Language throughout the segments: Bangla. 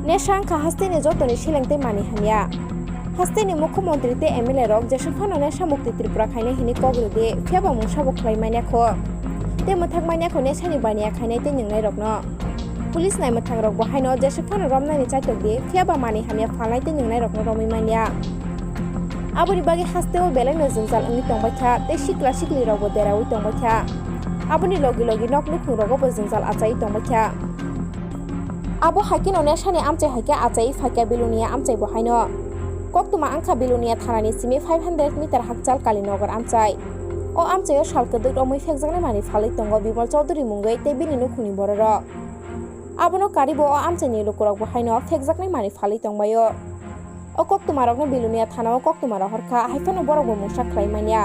নেশাংখা হাস্তিনি যতনি শিলেংতে মানি হামিয়া হাস্তিনি মুখ্যমন্ত্রী তে এমএলএ রক যেসব ফানো নেশা মুক্তি ত্রিপুরা খাইনে হিনি কগ্রে দে ফেবা মুসাবো খাই মাইনাখো তে মথাক মাইনাখো নেশানি বানিয়া খাইনে তে নিংনাই রকनो पुलिस नाय मथां रक बहायनो जेसे फानो रमनानि चाइतक दे फेबा मानि हामिया फालाय ते निंनाय रकनो रमै मानिया आबोनि बागे हास्तेओ बेलायनो जोंजाल अंनि तंबायखा ते सिक्ला सिक्लि रगबो देरावै तंबायखा आबोनि लगे लगे नक नुखुं रगबो जोंजाल आचाइ तंबायखा आबो हाइकिनो नेशानि आमचाइ हाइके आचाइ फाइका बिलुनिया आमचाइ बहायनो कक्तुमा आंखा बिलुनिया थानानि सिमि 500 मिटार हाकचाल कालीनगर आमचाइ ओ आमचाइओ सालकदो रमै फेकजांनाय मानि फालै तंगो बिमल चौधुरी मुंगै ते बिनि नुखुंनि बरर abono karibo o amchani lukurok bahaino phekjaknai mani falei tongbayo o koktumarokno bilunia thanao koktumara horkha haifano borok bo musa khlaimania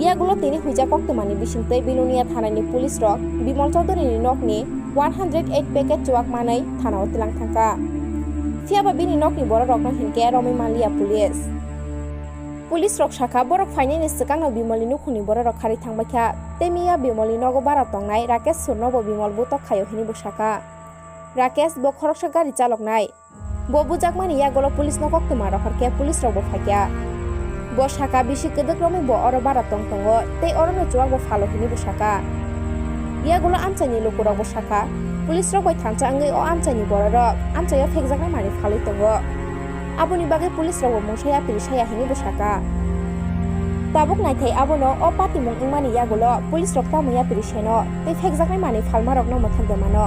iagulo tini huija koktumani bisingtei bilunia thanani police rok bimol chaudhuri ni nokni 108 packet chuak manai thanao tilang thangka fiaba bini nokni borok hinke romai malia police rok shakha borok fainani sikangno bimoli nukhuni borok khari thangbakha temia bimoli nogo bara tongnai rakesh surnobo bimol buto khayo hini bushaka rakesh bo khoroksa gari chaloknai bo bujakmani yagolo police no koktumara horke police rok bo phakya bo shaka bisi kedek romi bo oro bara tongtongo tei orono chuak bo phalo hini bushaka yagolo amchani lukurok bo shaka police rok bai thangcha angai o amchani borok amchayo phekjaknai mani phaloi tongo aboni bage police rok bo musaya pirisaya hini bushaka tabuk naithai abono o pati mung ingmani yagolo police rok tamuya piriseno tei phekjaknai mani phalmarok no mothangde mano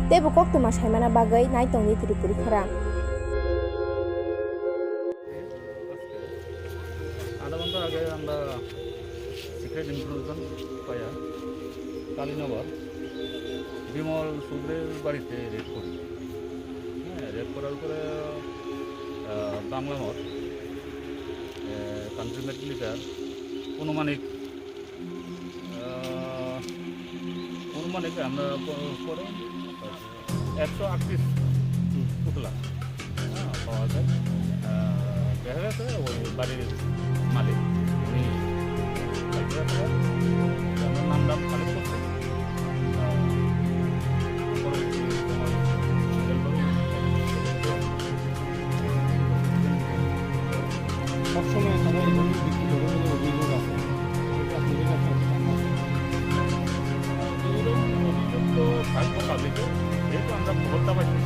tebo koktuma saimana bagai naitongni tripuri khorang আধা ঘন্টা আগে আমরা সিক্রেট ইনফরমেশন পাইয়া কালীনগর বিমল সুদ্রের বাড়িতে রেড করি রেড করার পরে বাংলা মোড় কান্ট্রি মেট্রিলিটার অনুমানিক আমরা পরে 138 পুতলা পাওয়া যায় দেখা গেছে ওই বাড়ির মালিক উনি নাম দাম কালেক্ট করছে সবসময় তারা এইভাবে বিক্রি করে বলে অভিযোগ আছে অভিযোগ তো থাকবো পাবলিকে যেহেতু আমরা খবরটা পাইছি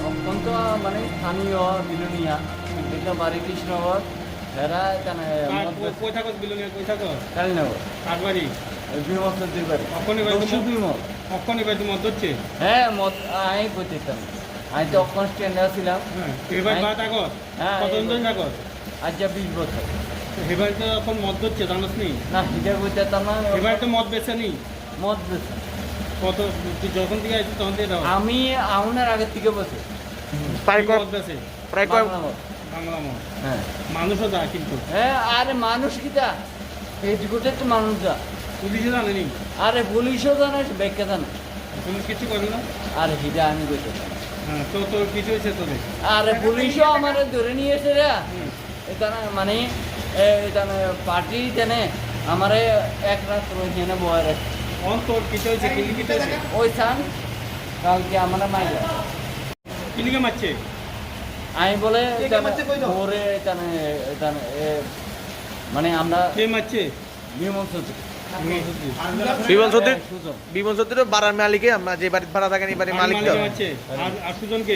অত্যন্ত মানে স্থানীয় বিলুনিয়া এটা বাড়ি কৃষ্ণনগর এরা এখানে কই থাকো বিলুনিয়া কই থাকো কালীনগর কার বাড়ি বিমল চৌধুরী বাড়ি অক্ষণই বাড়ি বিমল অক্ষণই বাড়ি মত হচ্ছে হ্যাঁ মত আমি বলতেতাম আমি তো অক্ষণ স্ট্যান্ডে ছিলাম এবার বাদ আগত কতজন থাকো আজ যা 20 বছর এবার তো এখন মদ হচ্ছে জানোস নি না হিটা বলতেতাম না এবার তো মদ বেচে নি মদ বেশি কত তুই যখন থেকে আইছিস তখন থেকে দাও আমি আমার আগের থেকে বসে মদ বেচে বাংলা মদ হ্যাঁ মানুষও যায় কিন্তু হ্যাঁ আরে মানুষ কিটা এদিকে তো মানুষ যা পুলিশে জানে নি আরে পুলিশও জানে ব্যাখ্যা জানে তুমি কিছু করো না আরে হিটা আমি বলতেতাম হ্যাঁ তো তোর কিছু হয়েছে তোদের আরে পুলিশও আমার ধরে নিয়েছে রে এখানে মানে এখানে পার্টি জানে আমার এক রাত রয়েছে না বয় রাখছে তোর কিছু হয়েছে কিলি কিছু হয়েছে ওই সান কালকে আমরা মাইল কিলিকে মারছে আমি বলে ওরে এখানে এখানে মানে আমরা কে মারছে বিমল চৌধুরী বিমল চৌধুরী বাড়ার মালিকে আমরা যে বাড়ি ভাড়া থাকেন এই বাড়ির মালিক তো আর সুজনকে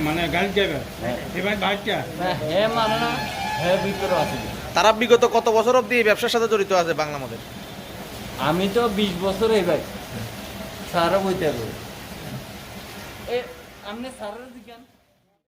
মানে গাড়ি ড্রাইভার এবার বাইকটা হ্যাঁ মানে না হ্যাঁ ভিতরে আছে তারা বিগত কত বছর অবধি এই ব্যবসার সাথে জড়িত আছে বাংলা মদের আমি তো 20 বছর এই ভাই সারা বইতে পারবো এ আপনি সারা দিকেন